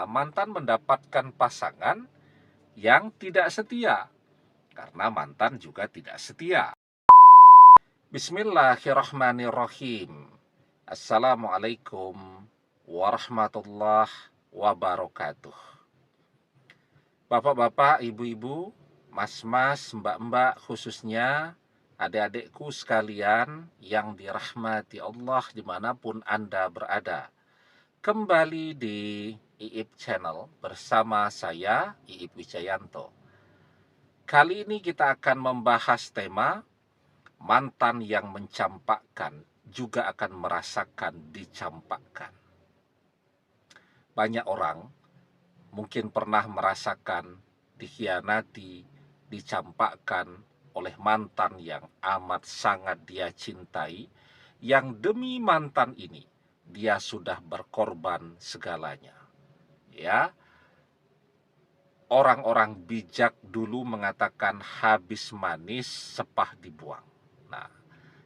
bisa mantan mendapatkan pasangan yang tidak setia, karena mantan juga tidak setia. Bismillahirrahmanirrahim. Assalamualaikum warahmatullahi wabarakatuh. Bapak-bapak, ibu-ibu, mas-mas, mbak-mbak, khususnya adik-adikku sekalian yang dirahmati Allah dimanapun Anda berada. Kembali di IIP Channel bersama saya, IIP Wijayanto. Kali ini kita akan membahas tema mantan yang mencampakkan juga akan merasakan dicampakkan. Banyak orang mungkin pernah merasakan dikhianati, dicampakkan oleh mantan yang amat sangat dia cintai, yang demi mantan ini dia sudah berkorban segalanya. Ya, orang-orang bijak dulu mengatakan habis manis sepah dibuang. Nah,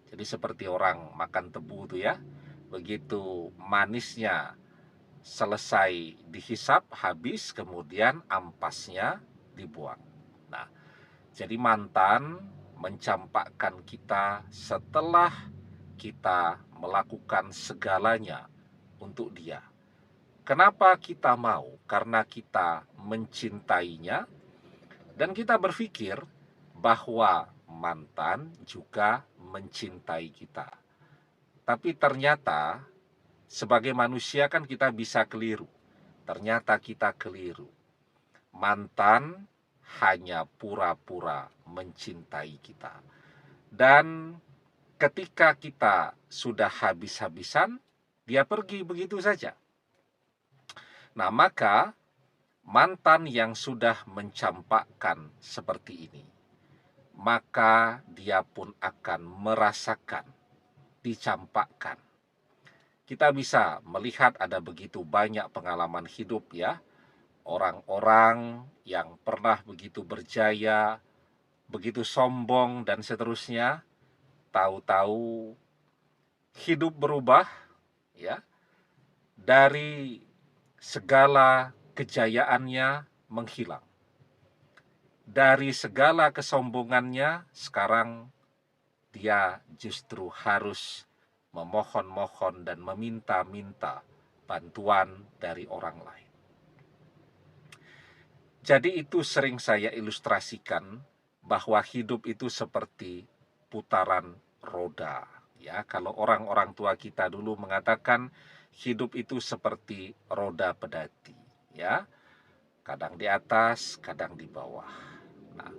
jadi seperti orang makan tebu itu ya, begitu manisnya selesai dihisap habis, kemudian ampasnya dibuang. Nah, jadi mantan mencampakkan kita setelah kita melakukan segalanya untuk dia. Kenapa kita mau? Karena kita mencintainya dan kita berpikir bahwa mantan juga mencintai kita. Tapi ternyata sebagai manusia kan kita bisa keliru. Ternyata kita keliru. Mantan hanya pura-pura mencintai kita. Dan ketika kita sudah habis-habisan, dia pergi begitu saja. Nah, maka mantan yang sudah mencampakkan seperti ini, maka dia pun akan merasakan dicampakkan. Kita bisa melihat ada begitu banyak pengalaman hidup ya, orang-orang yang pernah begitu berjaya, begitu sombong dan seterusnya, tahu-tahu hidup berubah ya, dari segala kejayaannya menghilang. Dari segala kesombongannya, sekarang dia justru harus memohon-mohon dan meminta-minta bantuan dari orang lain. Jadi itu sering saya ilustrasikan bahwa hidup itu seperti putaran roda. Ya, kalau orang-orang tua kita dulu mengatakan hidup itu seperti roda pedati, ya. Kadang di atas, kadang di bawah. Nah,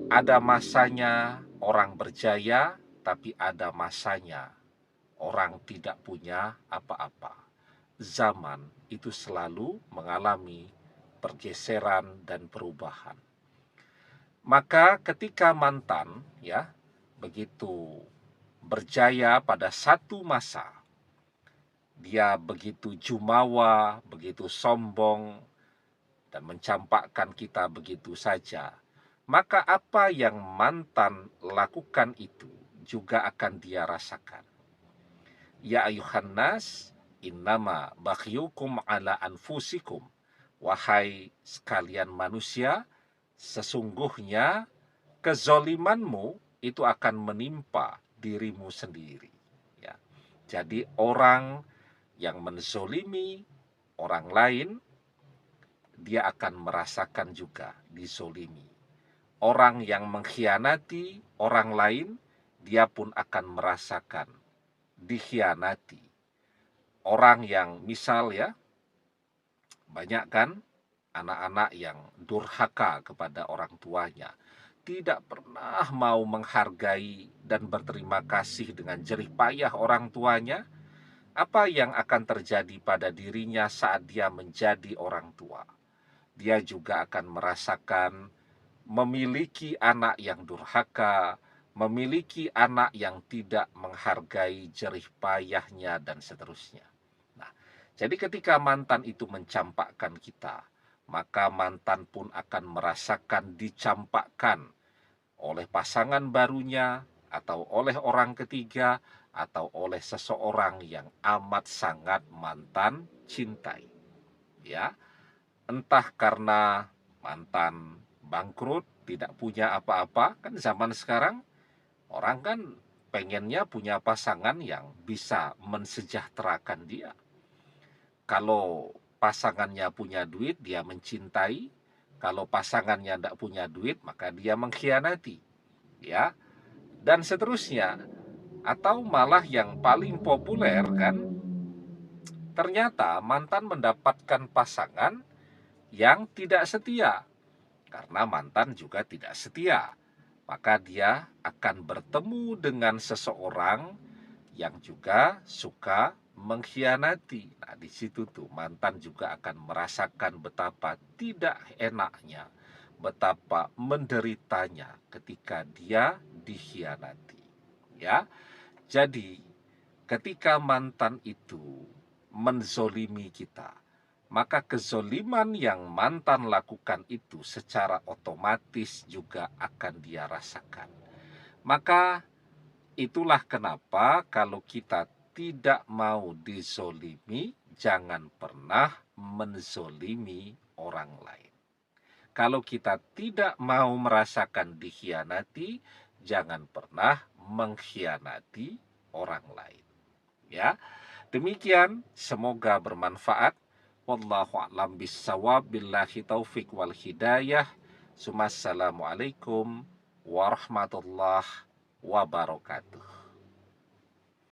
ada masanya orang berjaya, tapi ada masanya orang tidak punya apa-apa. Zaman itu selalu mengalami pergeseran dan perubahan. Maka ketika mantan ya begitu berjaya pada satu masa, dia begitu jumawa, begitu sombong, dan mencampakkan kita begitu saja, maka apa yang mantan lakukan itu juga akan dia rasakan. Ya ayuhan nas, innama baghyukum ala anfusikum. Wahai sekalian manusia, sesungguhnya kezolimanmu itu akan menimpa dirimu sendiri. Ya. Jadi orang yang menzolimi orang lain, dia akan merasakan juga dizolimi. Orang yang mengkhianati orang lain, dia pun akan merasakan dikhianati. Orang yang misal ya, banyak kan anak-anak yang durhaka kepada orang tuanya, tidak pernah mau menghargai dan berterima kasih dengan jerih payah orang tuanya. Apa yang akan terjadi pada dirinya saat dia menjadi orang tua? Dia juga akan merasakan memiliki anak yang durhaka, memiliki anak yang tidak menghargai jerih payahnya, dan seterusnya. Nah, jadi ketika mantan itu mencampakkan kita, maka mantan pun akan merasakan dicampakkan oleh pasangan barunya, atau oleh orang ketiga, atau oleh seseorang yang amat sangat mantan cintai. ya. Entah karena mantan bangkrut, tidak punya apa-apa, kan zaman sekarang orang kan pengennya punya pasangan yang bisa mensejahterakan dia. Kalau pasangannya punya duit, dia mencintai. Kalau pasangannya tidak punya duit, maka dia mengkhianati. Ya, dan seterusnya. Atau malah yang paling populer kan, ternyata mantan mendapatkan pasangan yang tidak setia. Karena mantan juga tidak setia. Maka dia akan bertemu dengan seseorang yang juga suka mengkhianati. Nah, di situ tuh mantan juga akan merasakan betapa tidak enaknya, betapa menderitanya ketika dia dikhianati. Ya, jadi ketika mantan itu menzolimi kita, maka kezoliman yang mantan lakukan itu secara otomatis juga akan dia rasakan. Maka itulah kenapa kalau kita tidak mau dizolimi, jangan pernah menzolimi orang lain. Kalau kita tidak mau merasakan dikhianati, jangan pernah mengkhianati orang lain. Ya, demikian semoga bermanfaat. Wallahu a'lam bissawab, billahi taufik wal hidayah. Assalamualaikum warahmatullahi wabarakatuh.